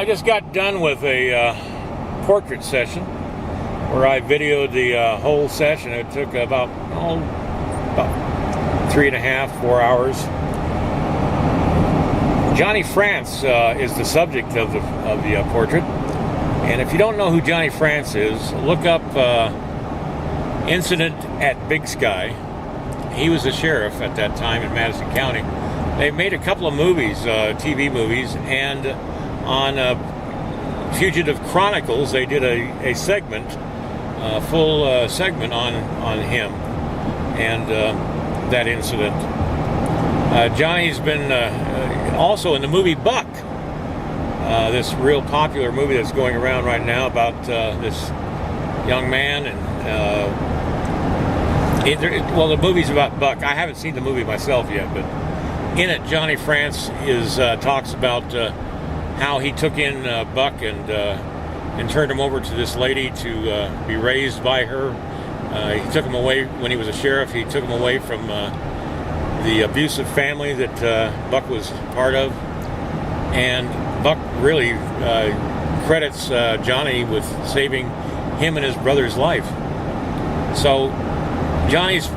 I just got done with a portrait session where I videoed the whole session. It took about 3.5, 4 hours. Johnny France is the subject of the portrait. And if you don't know who Johnny France is, look up Incident at Big Sky. He was the sheriff at that time in Madison County. They made a couple of movies, TV movies, and on Fugitive Chronicles, they did a segment, full segment on him and that incident. Johnny's been also in the movie Buck, this real popular movie that's going around right now about this young man. And well, the movie's about Buck. I haven't seen the movie myself yet, but in it, Johnny France talks about how he took in Buck and turned him over to this lady to be raised by her. He took him away when he was a sheriff. He took him away from the abusive family that Buck was part of, and Buck really credits Johnny with saving him and his brother's life. So Johnny's,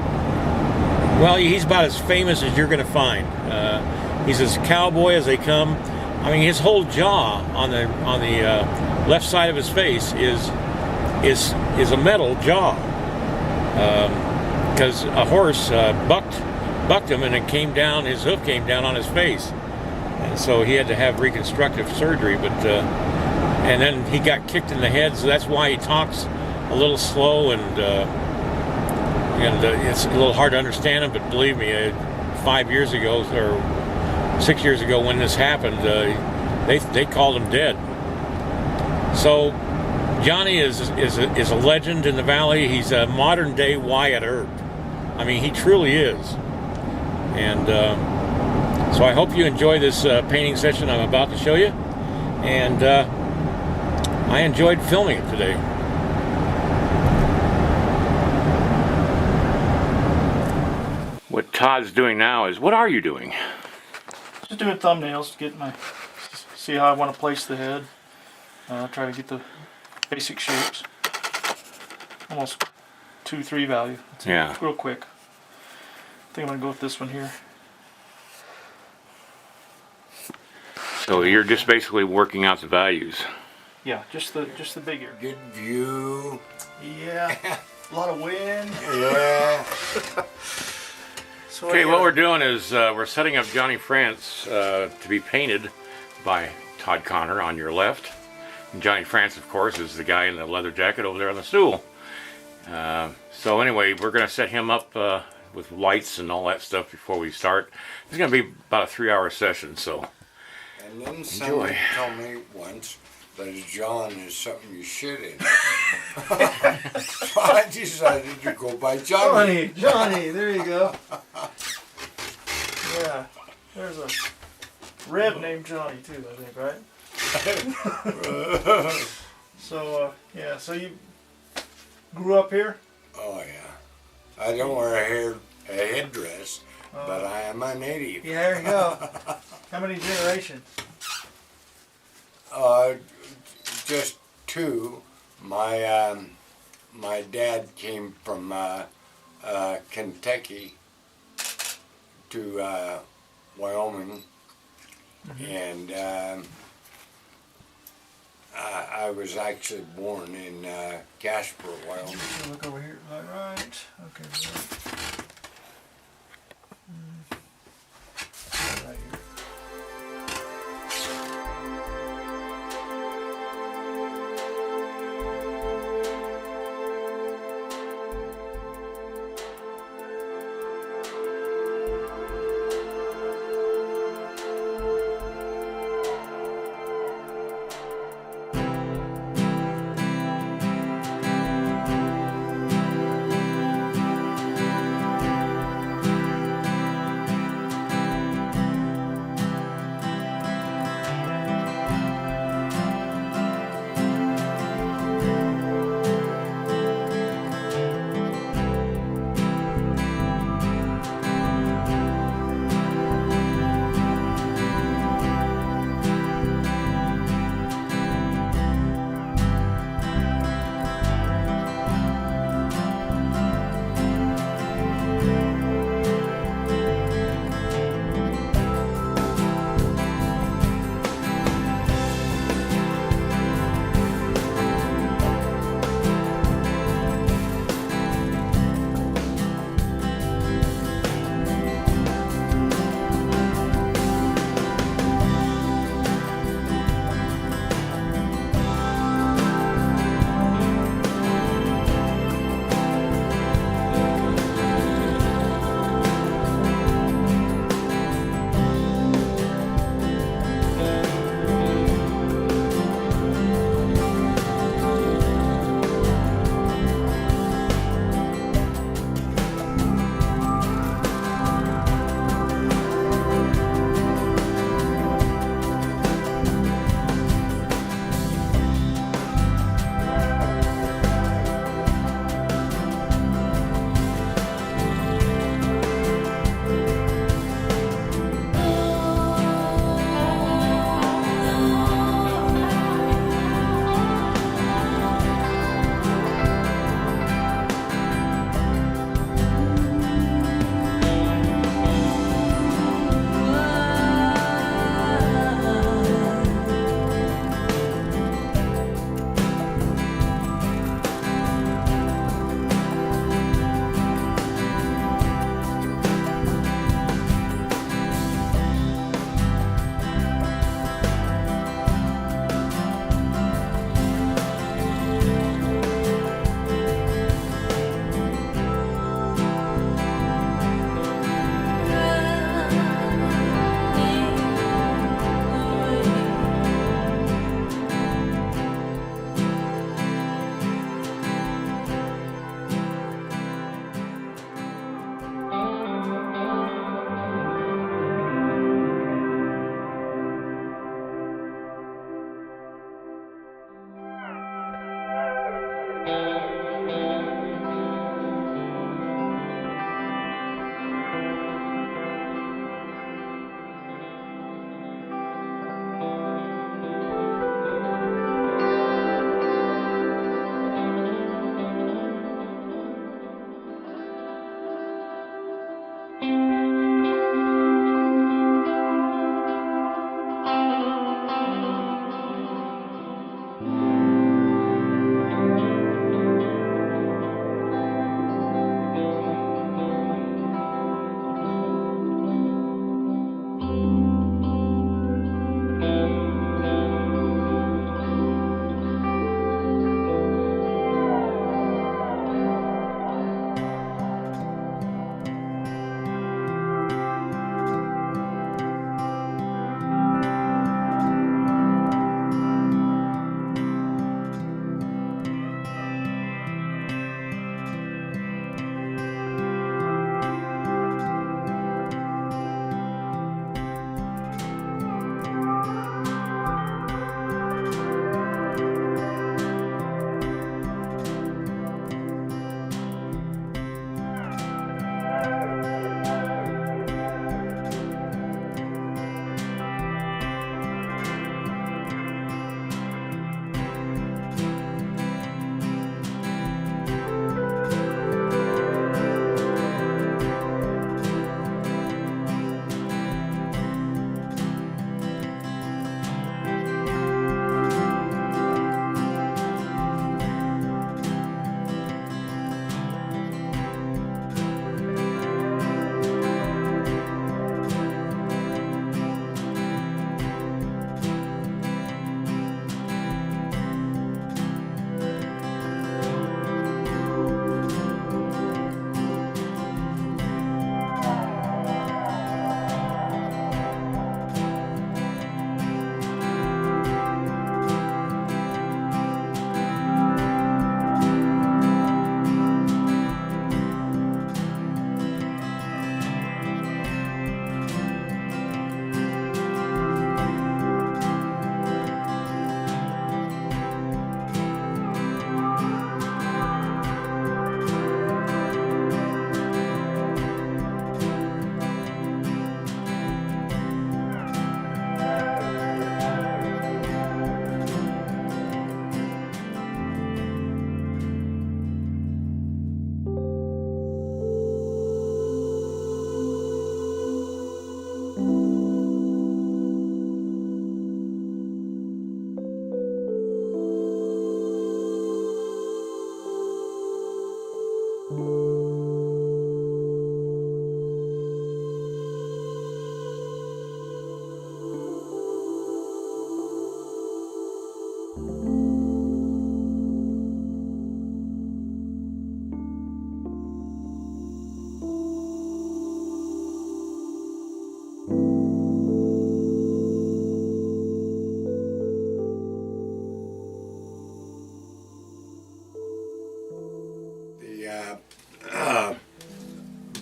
well, he's about as famous as you're going to find. He's as cowboy as they come. I mean, his whole jaw on the left side of his face is a metal jaw, because a horse bucked him, and it came down. His hoof came down on his face, and so he had to have reconstructive surgery. But and then he got kicked in the head, so that's why he talks a little slow, and it's a little hard to understand him. But believe me, 5 years ago or 6 years ago when this happened, they called him dead. So Johnny is a legend in the valley. He's a modern day Wyatt Earp. I mean, he truly is. And so I hope you enjoy this painting session I'm about to show you. And I enjoyed filming it today. What Todd's doing now is, what are you doing? Just doing thumbnails to get see how I want to place the head. Try to get the basic shapes. Almost 2-3 value. Yeah. Real quick. I think I'm gonna go with this one here. So you're just basically working out the values. Yeah, just the big ear. Good view. Yeah. A lot of wind. Yeah. So Okay, what we're doing is we're setting up Johnny France to be painted by Todd Connor on your left. And Johnny France, of course, is the guy in the leather jacket over there on the stool. So anyway, we're going to set him up with lights and all that stuff before we start. It's going to be about a 3-hour session, so And then someone told me once that John is something you shit in. So I decided to go by Johnny. Johnny, there you go. Yeah, there's a Rev named Johnny too, I think, right? So, yeah, so you grew up here? Oh yeah. I don't wear a headdress, but I am a native. Yeah, there you go. How many generations? Just 2. My dad came from Kentucky to Wyoming, and I was actually born in Casper, Wyoming. Look over here, right? Okay. Right here.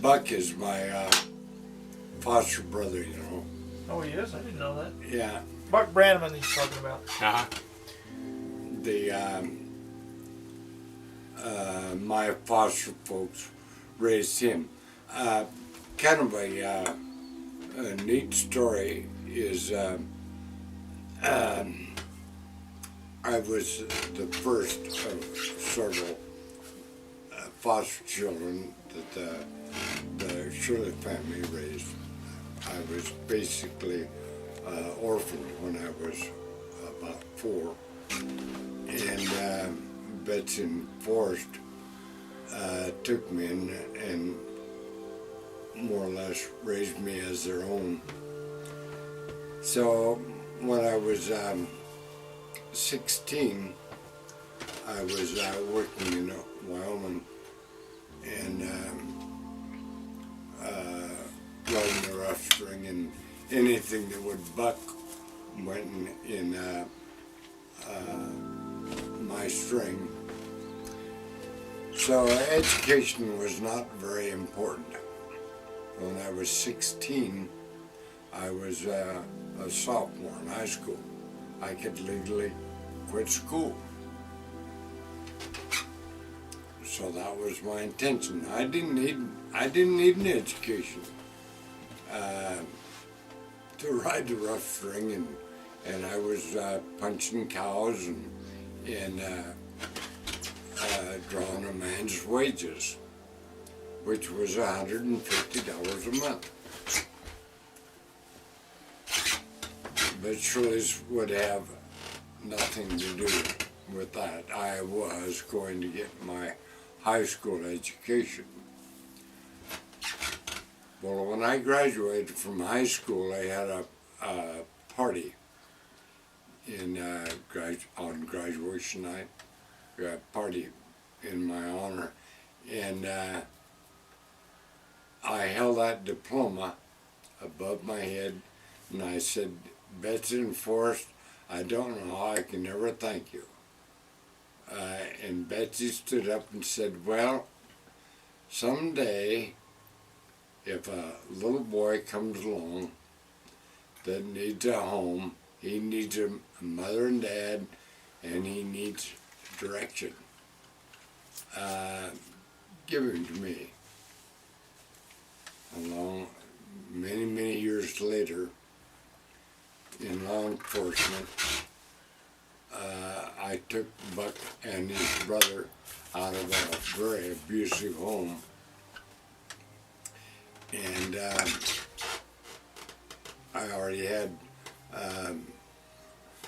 Buck is my foster brother, you know. Oh, he is? I didn't know that. Yeah. Buck Brannaman he's talking about. Uh-huh. My foster folks raised him. Kind of a neat story is I was the first of several foster children that the Shirley family raised. I was basically orphaned when I was about 4, and Betsy and Forrest took me in and more or less raised me as their own. So when I was 16, I was working in Wyoming and welding the rough string, and anything that would buck went in my string. So education was not very important. When I was 16, I was a sophomore in high school. I could legally quit school. So that was my intention. I didn't need an education to ride the rough string, and I was punching cows and drawing a man's wages, which was $150 a month. But Shirley's would have nothing to do with that. I was going to get my high school education. Well, when I graduated from high school, I had a party on graduation night, a party in my honor, and I held that diploma above my head, and I said, "Betsy and Forrest, I don't know how I can ever thank you." And Betsy stood up and said, "Well, someday, if a little boy comes along that needs a home, he needs a mother and dad, and he needs direction, give him to me." Along many years later, in law enforcement, I took Buck and his brother out of a very abusive home, and I already had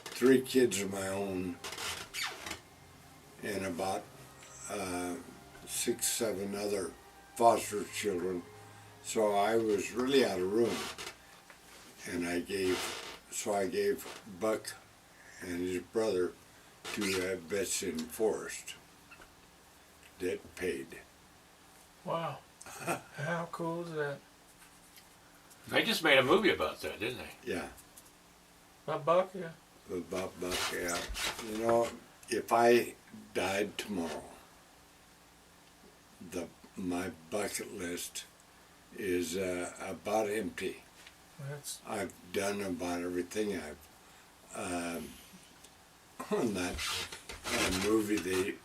3 kids of my own and about 6, 7 other foster children, so I was really out of room, and I gave Buck and his brother to Betsy and Forrest. Debt paid. Wow. How cool is that? They just made a movie about that, didn't they? Yeah. About Buck, yeah. About Buck, yeah. You know, if I died tomorrow, my bucket list is about empty. That's I've done about everything. On that movie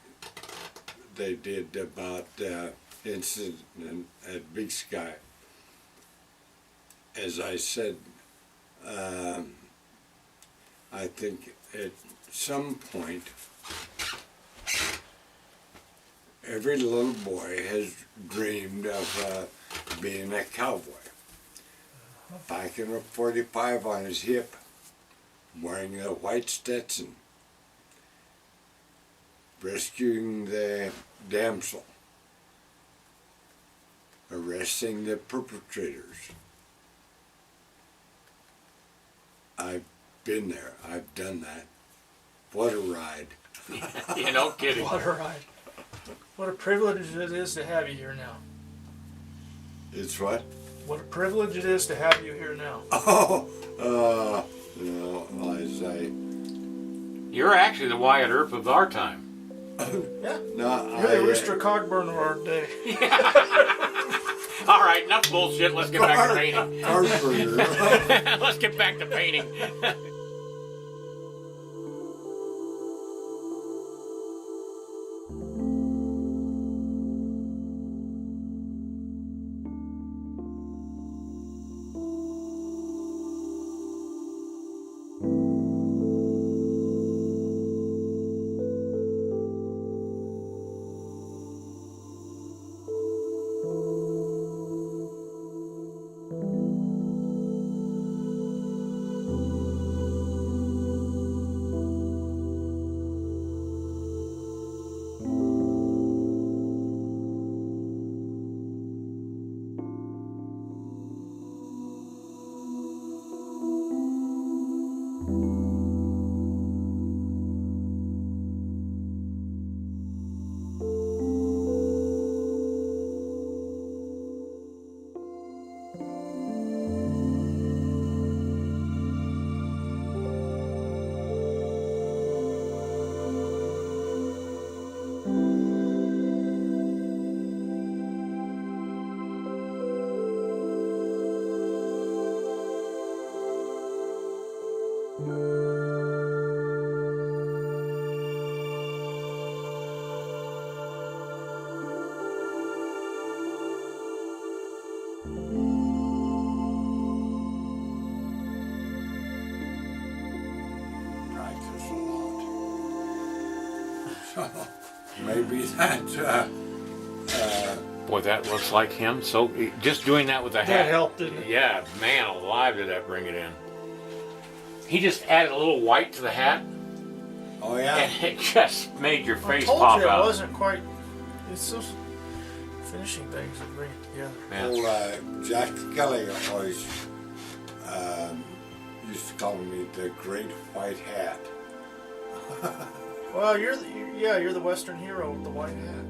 they did about incident at Big Sky. As I said, I think at some point every little boy has dreamed of being a cowboy. Packing a .45 on his hip, wearing a white Stetson, rescuing the damsel, arresting the perpetrators. I've been there. I've done that. What a ride. Yeah, no kidding. what a ride. What a privilege it is to have you here now. It's what? What a privilege it is to have you here now. Oh, no, as I... You're actually the Wyatt Earp of our time. Yeah. No, You're the Rooster Cogburn of our day. All right, enough bullshit. Let's get back to painting. Harper. Let's get back to painting. maybe that. Boy, that looks like him. So just doing that with the hat. That helped, didn't it? Yeah, man alive, did that bring it in. He just added a little white to the hat, Oh yeah. and it just made your I face told pop you it out. wasn't quite. It's those finishing things that bring it together. Yeah. Old Jack Kelly always used to call me the Great White Hat. Well, you're the Western hero with the white hat.